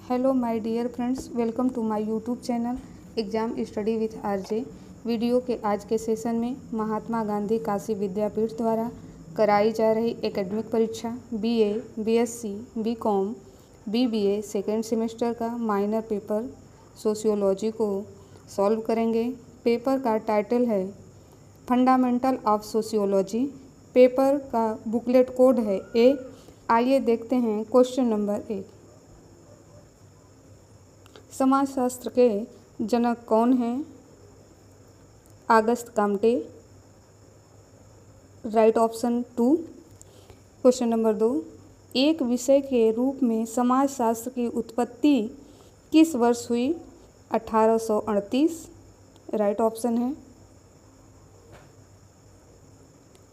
Hello my dear friends, welcome to my YouTube channel exam study with RJ. वीडियो के आज के session में महात्मा गांधी काशी विद्यापीठ द्वारा कराई जा रही एकेडमिक परीक्षा BA, BSc, BCom, BBA second semester का माइनर पेपर सोशियोलॉजी को सॉल्व करेंगे। पेपर का टाइटल है फंडामेंटल ऑफ सोशियोलॉजी। पेपर का बुकलेट कोड है ए। आइए देखते हैं क्वेश्चन नंबर 1। समाजशास्त्र के जनक कौन हैं? Auguste Comte, right option 2। Question number 2, एक विषय के रूप में समाजशास्त्र की उत्पत्ति किस वर्ष हुई? 1838, राइट ऑप्शन है।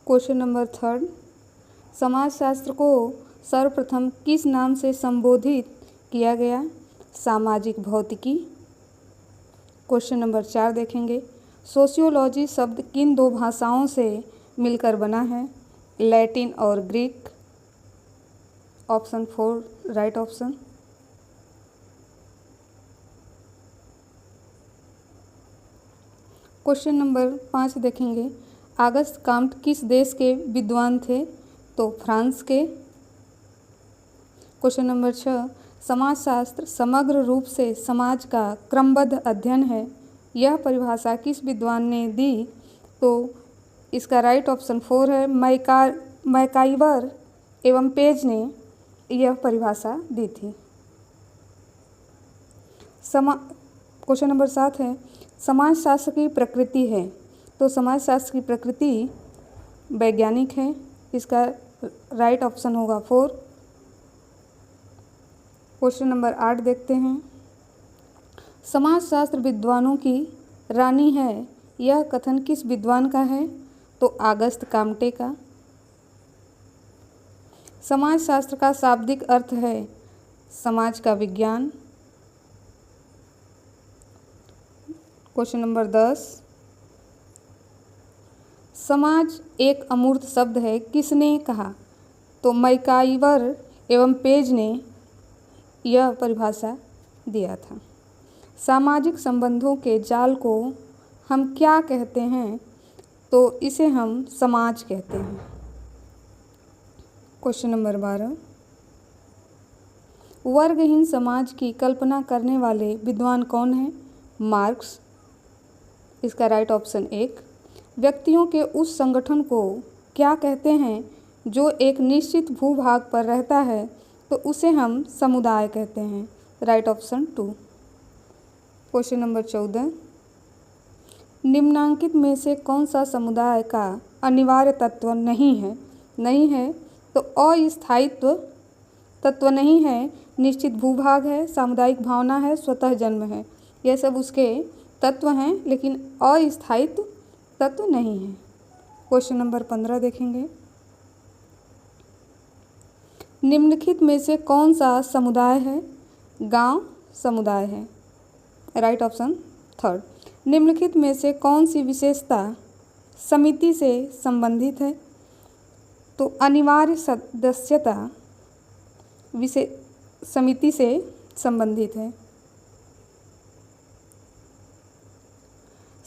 क्वेश्चन नंबर 3, समाजशास्त्र को सर्वप्रथम किस नाम से संबोधित किया गया? सामाजिक भौतिकी। क्वेश्चन नंबर 4 देखेंगे, सोशियोलॉजी शब्द किन दो भाषाओं से मिलकर बना है? लैटिन और Greek. Option 4 right option. Question number 5 देखेंगे, ऑगस्ट काम्ट किस देश के विद्वान थे? तो फ्रांस के। क्वेश्चन नंबर 6, समाजशास्त्र समग्र रूप से समाज का क्रमबद्ध अध्ययन है, यह परिभाषा किस विद्वान ने दी? तो इसका राइट ऑप्शन 4 है, मैकाइवर एवं पेज ने यह परिभाषा दी थी। क्वेश्चन नंबर 7 है, समाजशास्त्र की प्रकृति है, तो समाजशास्त्र की प्रकृति वैज्ञानिक है, इसका राइट ऑप्शन होगा 4। क्वेश्चन नंबर 8 देखते हैं, समाजशास्त्र विद्वानों की रानी है, यह कथन किस विद्वान का है? तो ऑगस्ट काम्टे का। समाजशास्त्र का शाब्दिक अर्थ है समाज का विज्ञान। क्वेश्चन नंबर 10, समाज एक अमूर्त शब्द है, किसने कहा? तो मैकाइवर एवं पेज ने यह परिभाषा दिया था। सामाजिक संबंधों के जाल को हम क्या कहते हैं? तो इसे हम समाज कहते हैं। क्वेश्चन नंबर 12, वर्गहीन समाज की कल्पना करने वाले विद्वान कौन हैं? मार्क्स। इसका राइट ऑप्शन 1। व्यक्तियों के उस संगठन को क्या कहते हैं जो एक निश्चित भूभाग पर रहता है? तो उसे हम समुदाय कहते हैं, राइट ऑप्शन 2। क्वेश्चन नंबर 14, निम्नांकित में से कौन सा समुदाय का अनिवार्य तत्व नहीं है? नहीं है तो अस्थायित्व तत्व नहीं है, निश्चित भूभाग है, सामुदायिक भावना है, स्वतः जन्म है, यह सब उसके तत्व हैं, लेकिन अस्थायित्व तत्व नहीं है। क्वेश्चन नंबर 15 देखेंगे, निम्नलिखित में से कौन सा समुदाय है? गांव समुदाय है, राइट ऑप्शन 3। निम्नलिखित में से कौन सी विशेषता समिति से संबंधित है? तो अनिवार्य सदस्यता समिति से संबंधित है।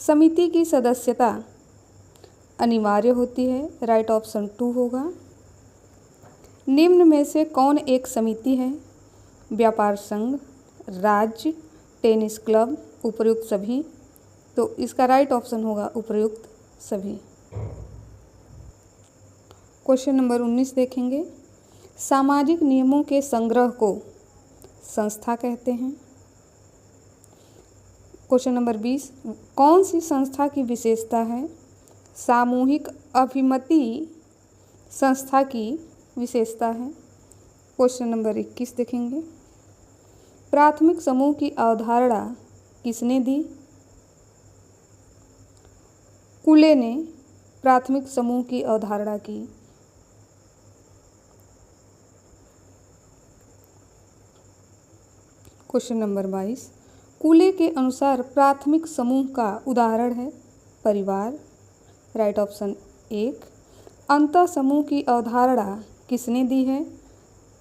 समिति की सदस्यता अनिवार्य होती है, राइट ऑप्शन 2 होगा। निम्न में से कौन एक समिति है? व्यापार संघ, राज्य, टेनिस क्लब, उपर्युक्त सभी। तो इसका राइट ऑप्शन होगा उपर्युक्त सभी। क्वेश्चन नंबर 19 देखेंगे, सामाजिक नियमों के संग्रह को संस्था कहते हैं। क्वेश्चन नंबर 20, कौन सी संस्था की विशेषता है? सामूहिक अभिमति संस्था की विशेषता है। क्वेश्चन नंबर 21 देखेंगे, प्राथमिक समूह की अवधारणा किसने दी? कुले ने प्राथमिक समूह की अवधारणा की। क्वेश्चन नंबर 22, कुले के अनुसार प्राथमिक समूह का उदाहरण है परिवार, राइट ऑप्शन 1। अंतः समूह की अवधारणा किसने दी है?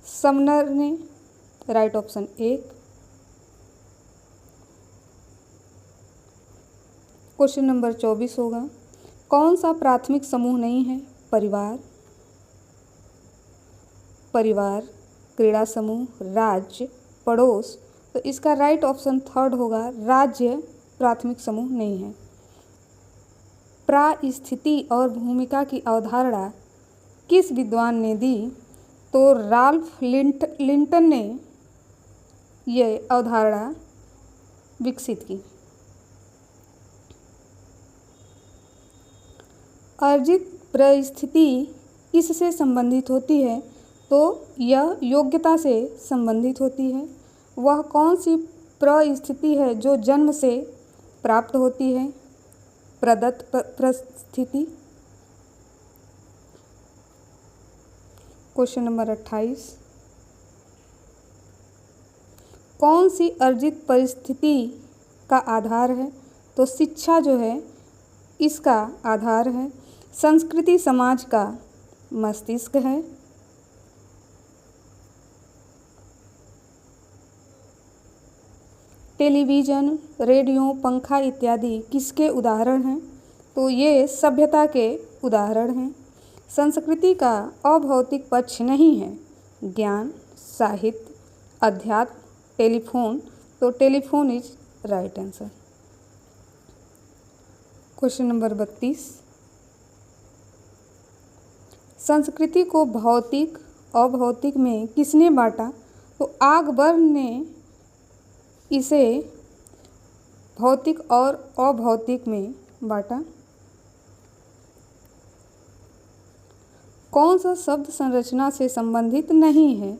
समनर ने, राइट ऑप्शन 1। क्वेश्चन नंबर 24 होगा, कौन सा प्राथमिक समूह नहीं है? परिवार, परिवार, क्रीड़ा समूह, राज्य, पड़ोस। तो इसका राइट ऑप्शन थर्ड होगा, राज्य प्राथमिक समूह नहीं है। प्रास्थिति और भूमिका की अवधारणा किस विद्वान ने दी? तो राल्फ लिंटन ने यह अवधारणा विकसित की। अर्जित परिस्थिति किससे संबंधित होती है? तो यह योग्यता से संबंधित होती है। वह कौन सी परिस्थिति है जो जन्म से प्राप्त होती है? प्रदत्त परिस्थिति। क्वेश्चन नंबर 28, कौन सी अर्जित परिस्थिति का आधार है? तो शिक्षा जो है इसका आधार है। संस्कृति समाज का मस्तिष्क है। टेलीविज़न, रेडियो, पंखा इत्यादि किसके उदाहरण हैं? तो ये सभ्यता के उदाहरण हैं। संस्कृति का अभौतिक पक्ष नहीं है। ज्ञान, साहित्य, अध्यात्म, टेलीफोन। तो telephone is right answer. Question number 32, संस्कृति को भौतिक अभौतिक में किसने बांटा? तो आकबर ने इसे भौतिक और अभौतिक में बांटा। कौन सा शब्द संरचना से संबंधित नहीं है?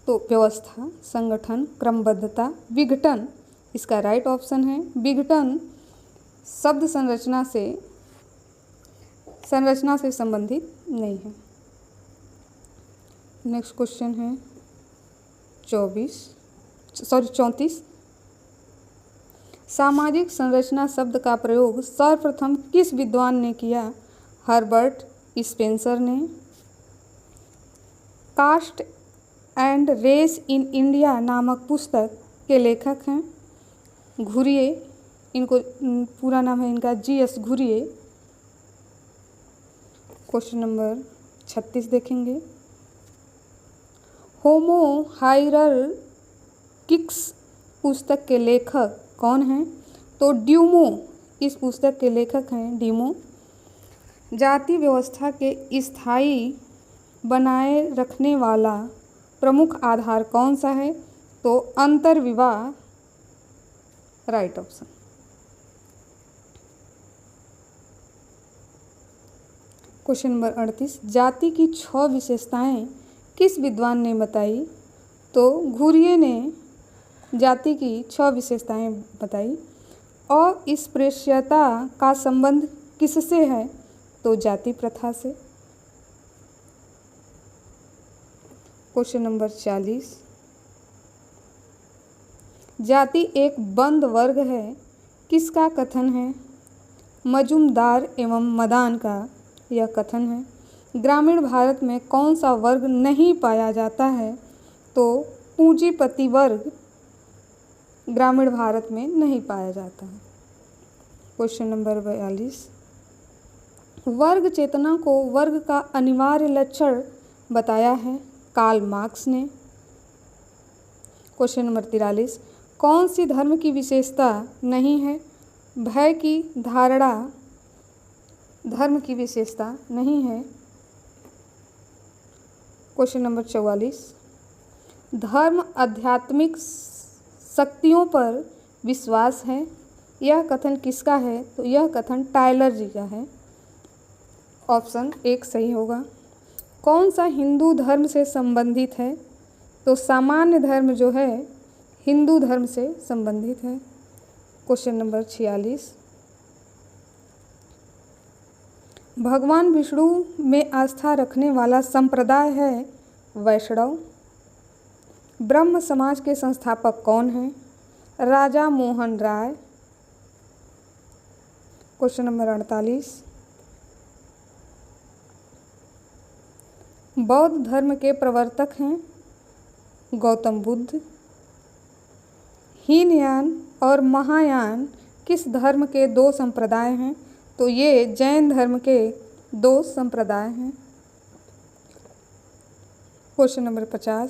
तो व्यवस्था, संगठन, क्रमबद्धता, विघटन। इसका राइट ऑप्शन है विघटन शब्द संरचना से संबंधित नहीं है। नेक्स्ट क्वेश्चन है 34। सामाजिक संरचना शब्द का प्रयोग सर्वप्रथम किस विद्वान ने किया? हर्बर्ट स्पेंसर ने। Caste and race in India नामक पुस्तक के लेखक हैं घुरिये। इनको पूरा नाम है इनका GS घुरिये। क्वेश्चन नंबर 36 देखेंगे, होमो हायरार्किक्स पुस्तक के लेखक कौन हैं? तो ड्यूमो इस पुस्तक के लेखक हैं ड्यूमो। जाति व्यवस्था के स्थायी बनाए रखने वाला प्रमुख आधार कौन सा है? तो अंतर्विवाह राइट ऑप्शन। क्वेश्चन नंबर 38, जाति की 6 विशेषताएं किस विद्वान ने बताई? तो घुरिये ने जाति की 6 विशेषताएं बताई। अस्पृश्यता का संबंध किससे है? तो जाति प्रथा से। क्वेश्चन नंबर 40, जाति एक बंद वर्ग है किसका कथन है? मजूमदार एवं मदान का यह कथन है। ग्रामीण भारत में कौन सा वर्ग नहीं पाया जाता है? तो पूंजीपति वर्ग ग्रामीण भारत में नहीं पाया जाता है। क्वेश्चन नंबर 42, वर्ग चेतना को वर्ग का अनिवार्य लक्षण बताया है कार्ल मार्क्स ने। क्वेश्चन नंबर 43, कौन सी धर्म की विशेषता नहीं है? भय की धारणा धर्म की विशेषता नहीं है। क्वेश्चन नंबर 44, धर्म आध्यात्मिक शक्तियों पर विश्वास है। यह कथन किसका है? तो यह कथन टायलर जी का है। ऑप्शन 1 सही होगा। कौन सा हिंदू धर्म से संबंधित है? तो सामान्य धर्म जो है हिंदू धर्म से संबंधित है। क्वेश्चन नंबर 46, भगवान विष्णु में आस्था रखने वाला संप्रदाय है वैष्णव। ब्रह्म समाज के संस्थापक कौन हैं? राजा मोहन राय। क्वेश्चन नंबर 48, बौद्ध धर्म के प्रवर्तक हैं गौतम बुद्ध। हीनयान और महायान किस धर्म के 2 संप्रदाय हैं? तो ये जैन धर्म के 2 संप्रदाय हैं। क्वेश्चन नंबर 50,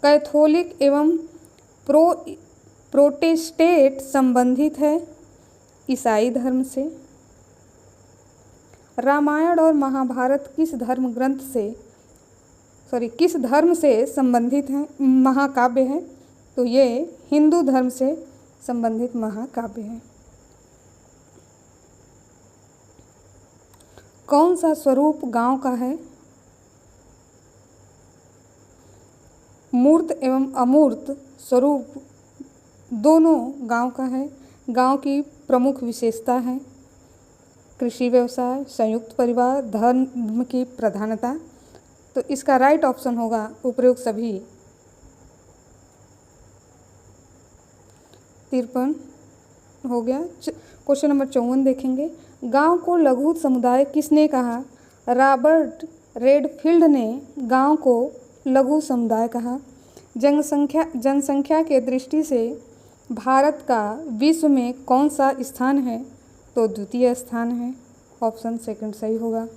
कैथोलिक एवं प्रोटेस्टेंट संबंधित है ईसाई धर्म से। रामायण और महाभारत किस धर्म से संबंधित हैं, महाकाव्य हैं? तो ये हिंदू धर्म से संबंधित महाकाव्य हैं। कौन सा स्वरूप गांव का है? मूर्त एवं अमूर्त स्वरूप दोनों गांव का है। गांव की प्रमुख विशेषता है कृषि व्यवसाय, संयुक्त परिवार, धर्म की प्रधानता। तो इसका राइट ऑप्शन होगा उपरोक्त सभी। 53 हो गया। क्वेश्चन नंबर 54 देखेंगे। गांव को लघु समुदाय किसने कहा? रॉबर्ट रेडफील्ड ने गांव को लघु समुदाय कहा। जनसंख्या के दृष्टि से भारत का विश्व में कौन सा स्थान है? तो द्वितीय स्थान है। ऑप्शन सेकंड सही होगा।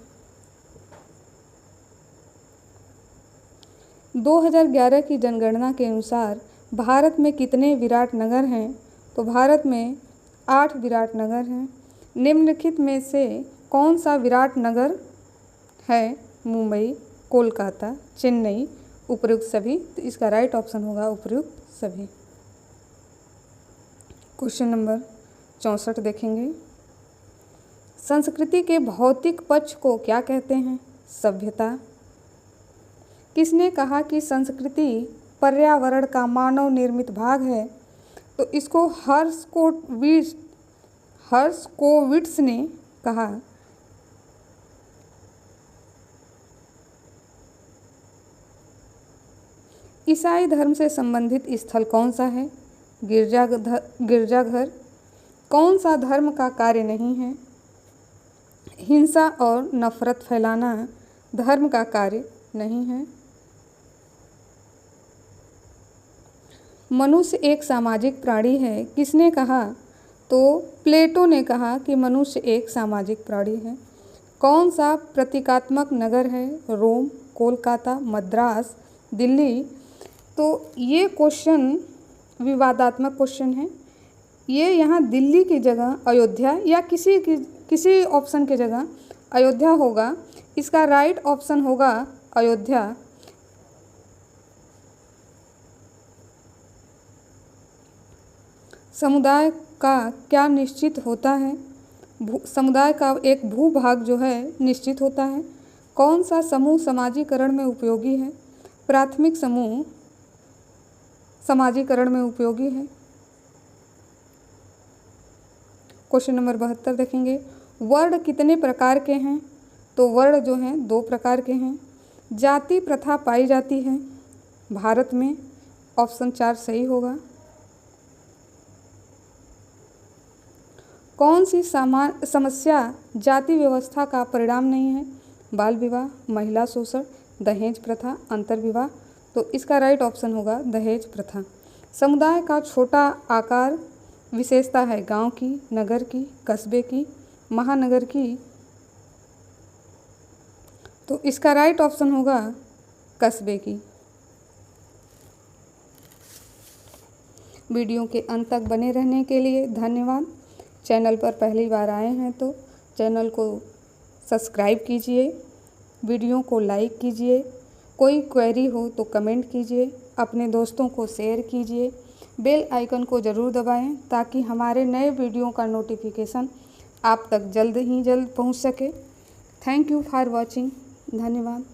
2011 की जनगणना के अनुसार भारत में कितने विराट नगर हैं? तो भारत में 8 विराट नगर हैं। निम्नलिखित में से कौन सा विराट नगर है? मुंबई, कोलकाता, चेन्नई, उपयुक्त सभी। तो इसका राइट ऑप्शन होगा उपयुक्त सभी। क्वेश्चन नंबर 64 देखेंगे। संस्कृति के भौतिक पक्ष को क्या कहते हैं? सभ्यता। किसने कहा कि संस्कृति पर्यावरण का मानव निर्मित भाग है? तो इसको हर्शकोविट्स ने कहा। ईसाई धर्म से संबंधित स्थल कौन सा है? गिरजाघर। कौन सा धर्म का कार्य नहीं है? हिंसा और नफरत फैलाना धर्म का कार्य नहीं है। मनुष्य एक सामाजिक प्राणी है किसने कहा? तो प्लेटो ने कहा कि मनुष्य एक सामाजिक प्राणी है। कौन सा प्रतीकात्मक नगर है? रोम, कोलकाता, मद्रास, दिल्ली। तो ये क्वेश्चन विवादात्मक क्वेश्चन है। ये यहाँ दिल्ली की जगह अयोध्या या किसी ऑप्शन की जगह अयोध्या होगा। इसका राइट ऑप्शन होगा अयोध्या। समुदाय का क्या निश्चित होता है? समुदाय का एक भूभाग जो है निश्चित होता है। कौन सा समूह समाजीकरण में उपयोगी है? प्राथमिक समूह समाजीकरण में उपयोगी है। क्वेश्चन नंबर 72 देखेंगे। वर्ण कितने प्रकार के हैं? तो वर्ण जो हैं 2 प्रकार के हैं। जाति प्रथा पाई जाती है भारत में। ऑप्शन 4 सही होगा। कौन सी समस्या जाति व्यवस्था का परिणाम नहीं है? बाल विवाह, महिला शोषण, दहेज प्रथा, अंतर्विवाह। तो इसका राइट ऑप्शन होगा दहेज प्रथा। समुदाय का छोटा आकार विशेषता है गांव की, नगर की, कस्बे की, महानगर की। तो इसका राइट ऑप्शन होगा कस्बे की। वीडियो के अंत तक बने रहने के लिए धन्यवाद। चैनल पर पहली बार आए हैं तो चैनल को सब्सक्राइब कीजिए, वीडियो को लाइक कीजिए। कोई क्वेरी हो तो कमेंट कीजिए, अपने दोस्तों को शेयर कीजिए। बेल आइकन को ज़रूर दबाएं ताकि हमारे नए वीडियो का नोटिफिकेशन आप तक जल्द पहुंच सके। Thank you for watching. धन्यवाद।